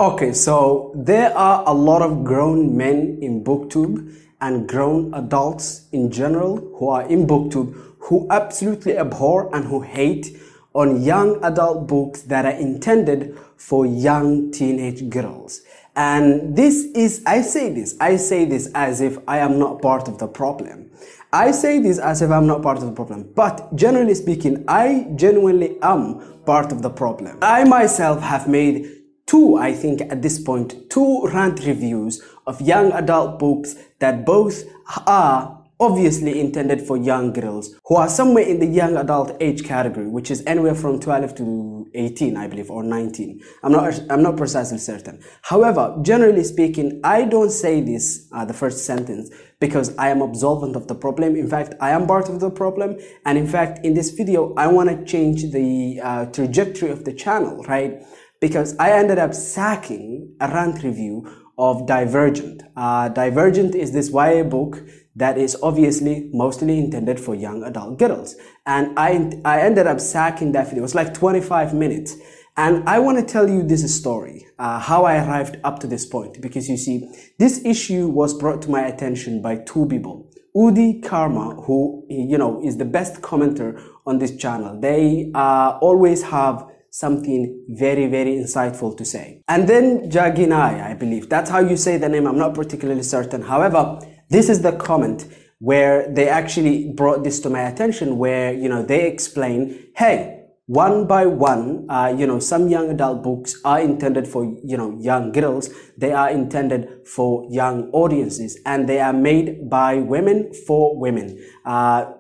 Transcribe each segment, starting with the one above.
Okay, so there are a lot of grown men in BookTube and grown adults in general who are in BookTube who absolutely abhor and who hate on young adult books that are intended for young teenage girls. And I say this as if I am not part of the problem. I say this as if I'm not part of the problem, but generally speaking, I genuinely am part of the problem. I myself have made I think at this point, two rant reviews of young adult books that both are obviously intended for young girls who are somewhere in the young adult age category, which is anywhere from 12 to 18, I believe, or 19. I'm not precisely certain. However, generally speaking, I don't say this, the first sentence, because I am absolvent of the problem. In fact, I am part of the problem. And in fact, in this video, I want to change the trajectory of the channel, right? Because I ended up sacking a rant review of Divergent. Divergent is this YA book that is obviously mostly intended for young adult girls. And I ended up sacking that video. It was like 25 minutes. And I want to tell you this story, how I arrived up to this point. Because you see, this issue was brought to my attention by two people. Udi Karma, who, is the best commenter on this channel. They always have something very, very insightful to say. And then Jaginai, I believe. That's how you say the name. I'm not particularly certain. However, this is the comment where they actually brought this to my attention, where, they explain, hey, one by one, some young adult books are intended for, young girls. They are intended for young audiences, and they are made by women for women.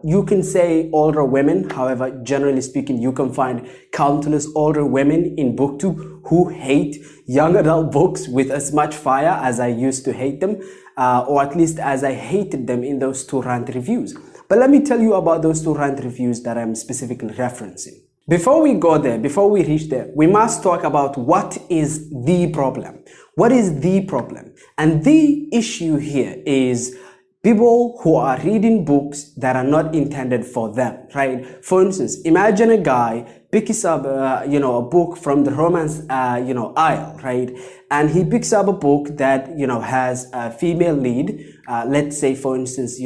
You can say older women. However, generally speaking, you can find countless older women in BookTube who hate young adult books with as much fire as I used to hate them, or at least as I hated them in those two rant reviews. But let me tell you about those two rant reviews that I'm specifically referencing. Before we go there, before we reach there, we must talk about what is the problem. What is the problem? And the issue here is people who are reading books that are not intended for them, right? For instance, imagine a guy picks up, a book from the romance, aisle, right? And he picks up a book that, has a female lead. Let's say, for instance,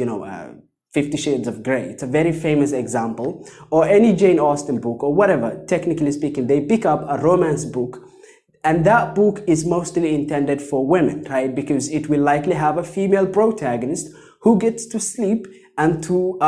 50 Shades of Grey. It's a very famous example. Or any Jane Austen book or whatever, technically speaking, they pick up a romance book. And that book is mostly intended for women, right? Because it will likely have a female protagonist who gets to sleep and to,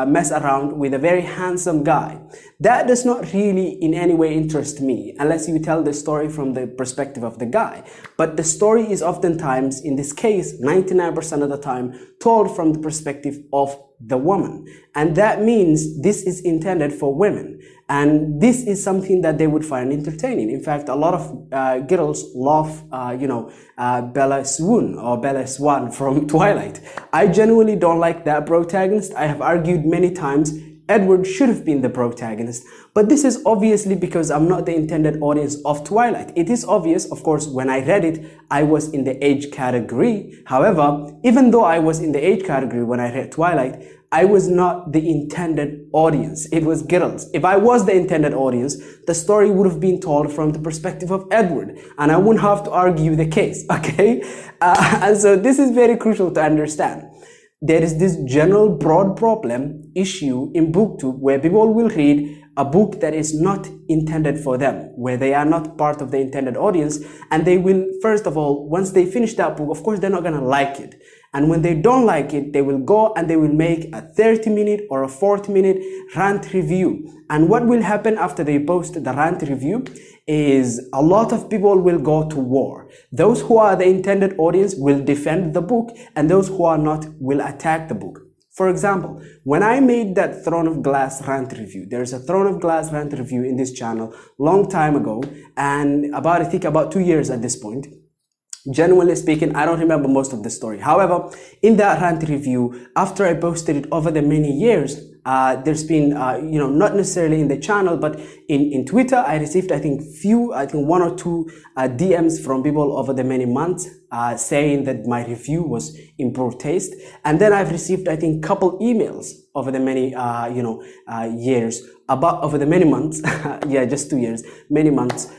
mess around with a very handsome guy. That does not really in any way interest me, unless you tell the story from the perspective of the guy. But the story is oftentimes, in this case, 99% of the time, told from the perspective of the woman. And that means this is intended for women. And this is something that they would find entertaining. In fact, a lot of girls love, Bella Swan or Bella Swan from Twilight. I genuinely don't like that protagonist. I have argued many times Edward should have been the protagonist, but this is obviously because I'm not the intended audience of Twilight. It is obvious, of course, when I read it, I was in the age category. However, even though I was in the age category when I read Twilight, I was not the intended audience. It was girls. If I was the intended audience, the story would have been told from the perspective of Edward, and I wouldn't have to argue the case, okay? And so this is very crucial to understand. There is this general broad problem issue in BookTube where people will read a book that is not intended for them, where they are not part of the intended audience, and they will, first of all, once they finish that book, of course, they're not going to like it. And when they don't like it, they will go and they will make a 30-minute or a 40-minute rant review. And what will happen after they post the rant review is a lot of people will go to war. Those who are the intended audience will defend the book, and those who are not will attack the book. For example, when I made that Throne of Glass rant review, there's a Throne of Glass rant review in this channel long time ago, and I think about 2 years at this point. Genuinely speaking, I don't remember most of the story. However, in that rant review, after I posted it over the many years, there's been, not necessarily in the channel, but in Twitter, I received, I think one or two DMs from people over the many months saying that my review was in poor taste. And then I've received, I think, couple emails over the many years, about over the many months, yeah, just 2 years, many months,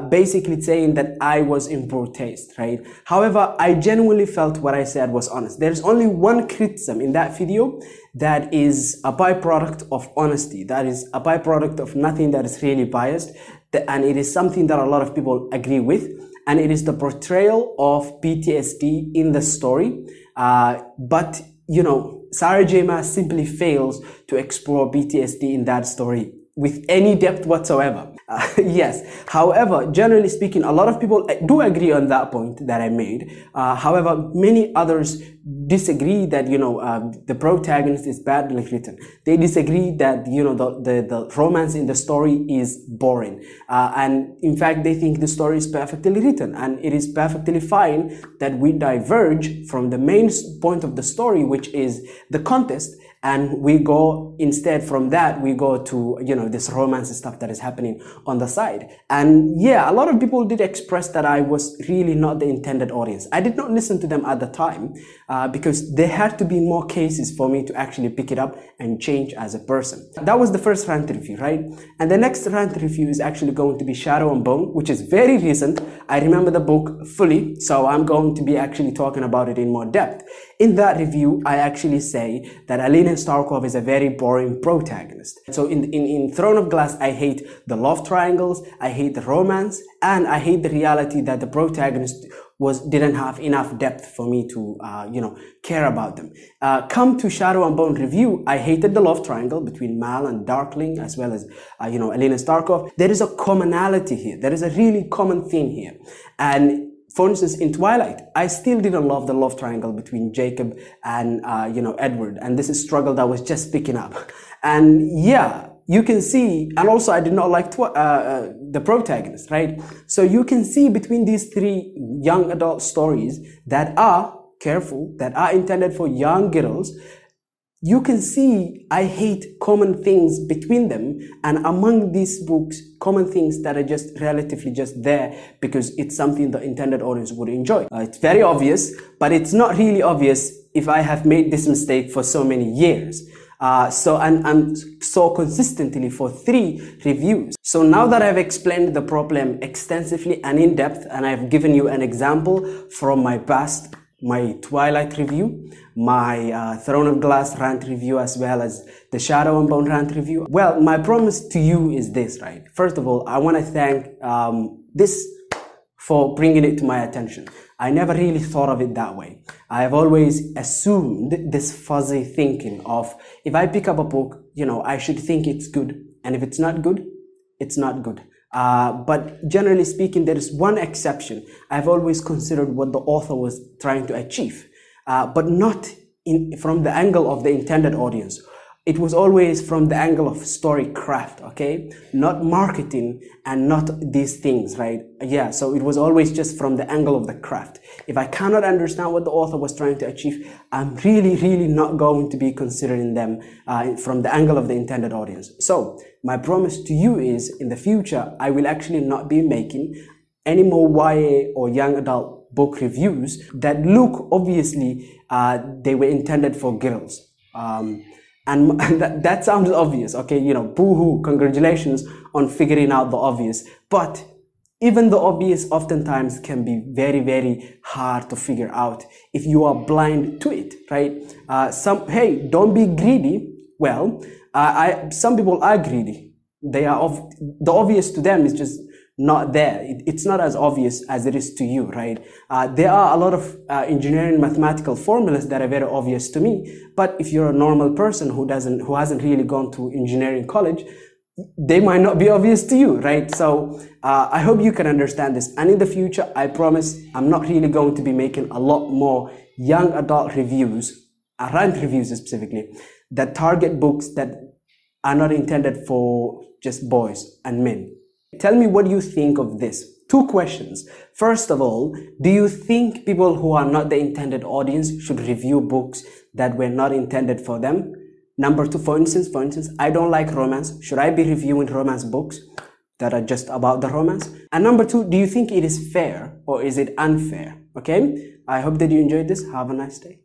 basically saying that I was in poor taste, right? However, I genuinely felt what I said was honest. There's only one criticism in that video that is a byproduct of honesty, that is a byproduct of nothing that is really biased, and it is something that a lot of people agree with, and it is the portrayal of PTSD in the story. But you know, Sarah J. Maas simply fails to explore PTSD in that story with any depth whatsoever. Yes. However, generally speaking, a lot of people do agree on that point that I made. However, many others disagree that, you know, the protagonist is badly written. They disagree that, you know, the romance in the story is boring. And in fact, they think the story is perfectly written, and it is perfectly fine that we diverge from the main point of the story, which is the contest, and we go instead from that, we go to, you know, this romance stuff that is happening on the side. And yeah, a lot of people did express that I was really not the intended audience. I did not listen to them at the time because there had to be more cases for me to actually pick it up and change as a person. That was the first rant review, right? And the next rant review is actually going to be Shadow and Bone, which is very recent. I remember the book fully, so I'm going to be actually talking about it in more depth. In that review, I actually say that Alina Starkov is a very boring protagonist. So in Throne of Glass, I hate the love triangles, I hate the romance, and I hate the reality that the protagonist didn't have enough depth for me to you know, care about them. Come to Shadow and Bone review, I hated the love triangle between Mal and Darkling, as well as you know, Alina Starkov. There is a commonality here. There is a really common theme here. And for instance, in Twilight, I still didn't love the love triangle between Jacob and you know, Edward, and this is a struggle that was just picking up. And yeah, you can see, and also I did not like the protagonist, right? So you can see between these three young adult stories that are careful, that are intended for young girls, you can see I hate common things between them, and among these books, common things that are just relatively just there because it's something the intended audience would enjoy. It's very obvious, but it's not really obvious if I have made this mistake for so many years. And so consistently for 3 reviews. So now that I've explained the problem extensively and in depth, and I've given you an example from my past, my Twilight review, my Throne of Glass rant review, as well as the Shadow and Bone rant review. Well, my promise to you is this, right? First of all, I want to thank this for bringing it to my attention. I never really thought of it that way. I have always assumed this fuzzy thinking of, if I pick up a book, you know, I should think it's good, and if it's not good, it's not good. But generally speaking, there is one exception. I've always considered what the author was trying to achieve, but not from the angle of the intended audience. It was always from the angle of story craft, okay? Not marketing and not these things, right? Yeah, so it was always just from the angle of the craft. If I cannot understand what the author was trying to achieve, I'm really not going to be considering them from the angle of the intended audience. So my promise to you is, in the future, I will actually not be making any more YA or young adult book reviews that look, obviously, they were intended for girls. And that sounds obvious, okay? You know, boo-hoo, congratulations on figuring out the obvious. But even the obvious oftentimes can be very hard to figure out if you are blind to it, right? Hey, don't be greedy. Well, some people are greedy. The obvious to them is just not there. It's not as obvious as it is to you, right? There are a lot of engineering mathematical formulas that are very obvious to me, but if you're a normal person who hasn't really gone to engineering college, they might not be obvious to you, right? So I hope you can understand this, and in the future, I promise I'm not really going to be making a lot more young adult reviews, rant reviews specifically, that target books that are not intended for just boys and men. Tell me what you think of this. 2 questions. First of all, do you think people who are not the intended audience should review books that were not intended for them? Number 2, for instance, I don't like romance. Should I be reviewing romance books that are just about the romance? And number 2, do you think it is fair or is it unfair? Okay? I hope that you enjoyed this. Have a nice day.